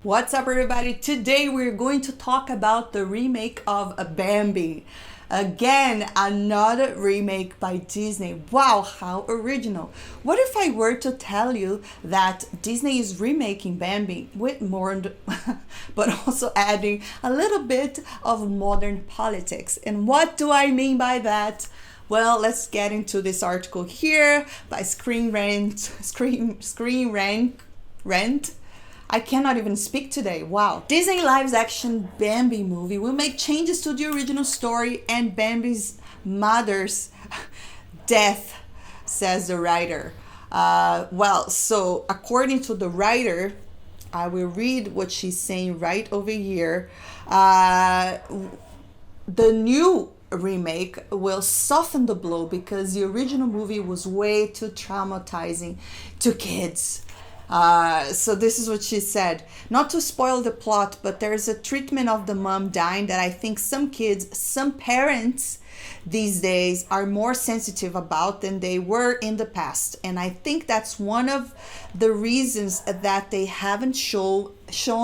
What's up, everybody? Today we're going to talk about the remake of Bambi. Again, another remake by Disney. Wow, how original. What if I were to tell you that Disney is remaking Bambi with more, but also adding a little bit of modern politics? And what do I mean by that? Well, let's get into this article here by Screen Rant. I cannot even speak today. Wow. Disney live action Bambi movie will make changes to the original story and Bambi's mother's death, says the writer. So according to the writer, I will read what she's saying right over here. The new remake will soften the blow because the original movie was way too traumatizing to kids. So this is what she said. Not to spoil the plot, but there's a treatment of the mom dying that I think some kids, some parents these days are more sensitive about than they were in the past. And I think that's one of the reasons that they haven't shown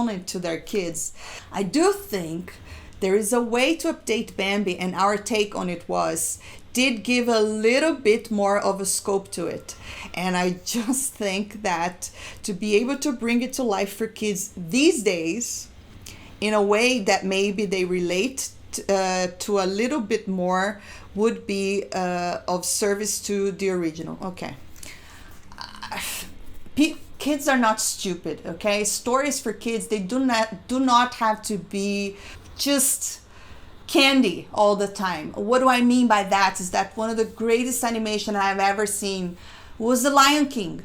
it to their kids. I do think there is a way to update Bambi, and our take on it did give a little bit more of a scope to it. And I just think that to be able to bring it to life for kids these days in a way that maybe they relate to a little bit more would be of service to the original. Okay. Kids are not stupid, okay? Stories for kids, they do not have to be just candy all the time. What do I mean by that is that one of the greatest animation I've ever seen was The Lion King.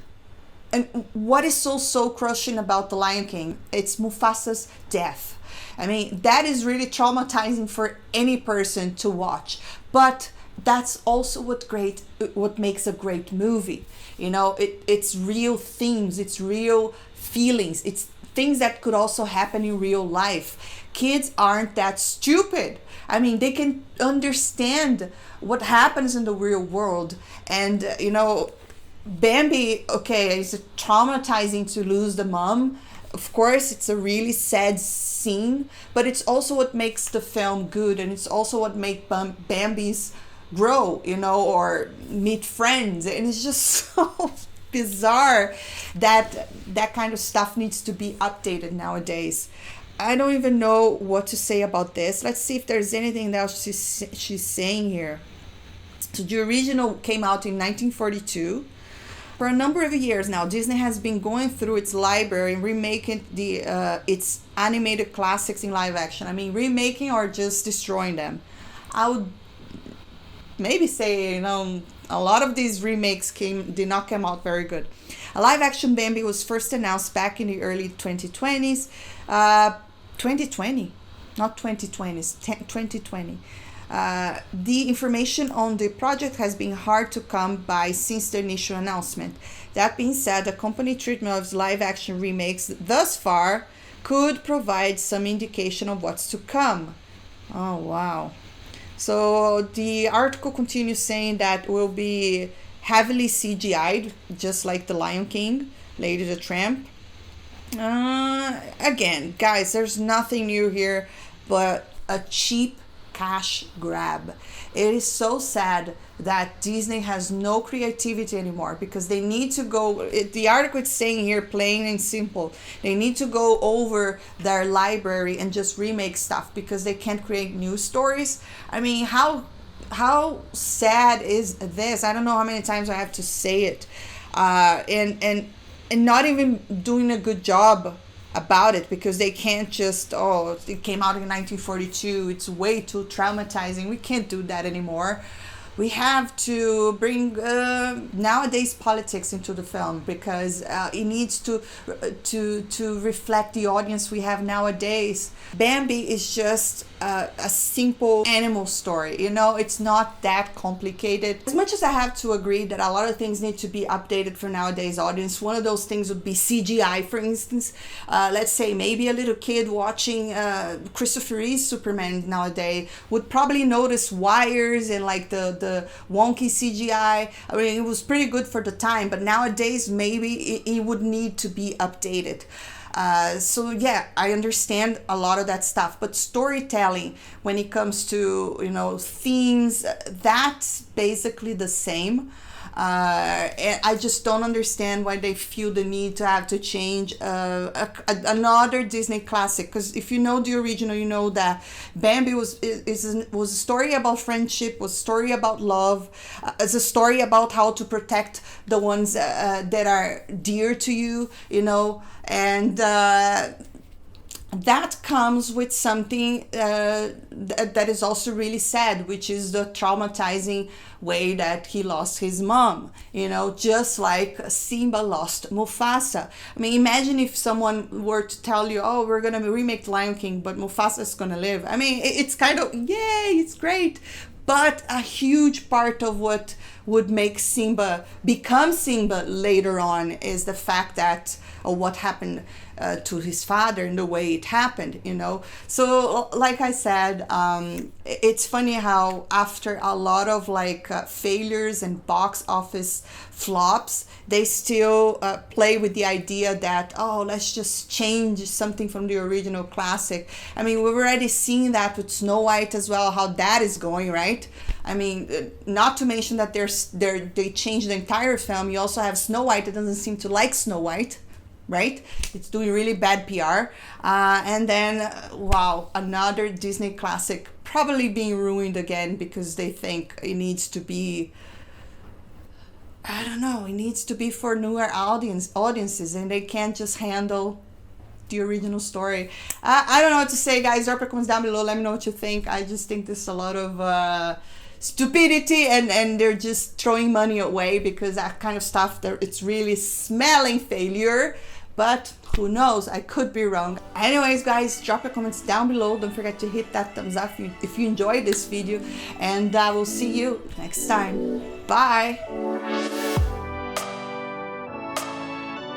And what is so crushing about The Lion King? It's Mufasa's death. I mean, that is really traumatizing for any person to watch. But that's also what makes a great movie. You know, it's real themes, it's real feelings, it's things that could also happen in real life. Kids aren't that stupid. I mean, they can understand what happens in the real world. And, Bambi, okay, it's traumatizing to lose the mom. Of course, it's a really sad scene, but it's also what makes the film good. And it's also what makes Bambi's grow, or meet friends. And it's just so bizarre that that kind of stuff needs to be updated nowadays. I don't even know what to say about this. Let's see if there's anything else she's saying here. So the original came out in 1942. For a number of years now, Disney has been going through its library and remaking its animated classics in live action. I mean, remaking or just destroying them. I would maybe say, a lot of these remakes did not come out very good. A live action Bambi was first announced back in the early 2020s. 2020, not 2020s, 2020. The information on the project has been hard to come by since the initial announcement. That being said, the company treatment of live action remakes thus far could provide some indication of what's to come. Oh, wow. So the article continues saying that will be heavily CGI'd, just like The Lion King, Lady the Tramp. Again, guys, there's nothing new here but a cheap cash grab. It is so sad that Disney has no creativity anymore because they need to the article is saying here, plain and simple, they need to go over their library and just remake stuff because they can't create new stories. I mean, how sad is this? I don't know how many times I have to say it. And not even doing a good job about it because they can't just, it came out in 1942, it's way too traumatizing, we can't do that anymore. We have to bring nowadays politics into the film because it needs to reflect the audience we have nowadays. Bambi is just a simple animal story, it's not that complicated. As much as I have to agree that a lot of things need to be updated for nowadays audience, one of those things would be CGI, for instance. Let's say maybe a little kid watching Christopher Reeve's Superman nowadays would probably notice wires and like the wonky CGI. I mean, it was pretty good for the time, but nowadays maybe it would need to be updated. So yeah, I understand a lot of that stuff, but storytelling when it comes to, you know, themes, that's basically the same. And I just don't understand why they feel the need to have to change another Disney classic. Because if you know the original, you know that Bambi was a story about friendship, was a story about love, it's a story about how to protect the ones that are dear to you, you know, and that comes with something that is also really sad, which is the traumatizing way that he lost his mom, you know, just like Simba lost Mufasa. I mean, imagine if someone were to tell you, oh, we're gonna remake Lion King, but Mufasa is gonna live. I mean, it's kind of, yay, it's great. But a huge part of what would make Simba become Simba later on is the fact that, or what happened to his father and the way it happened, you know. So like I said, it's funny how after a lot of like failures and box office flops, they still play with the idea that, oh, let's just change something from the original classic. I mean, we've already seen that with Snow White as well, how that is going, right? I mean, not to mention that they changed the entire film. You also have Snow White that doesn't seem to like Snow White, right? It's doing really bad PR. And then, wow, another Disney classic probably being ruined again because they think it needs to be, I don't know, it needs to be for newer audiences, and they can't just handle the original story. I don't know what to say, guys. Drop your comments down below. Let me know what you think. I just think there's a lot of stupidity, and they're just throwing money away because that kind of stuff, it's really smelling failure. But who knows, I could be wrong. Anyways, guys, drop your comments down below. Don't forget to hit that thumbs up if you enjoyed this video, and I will see you next time. Bye.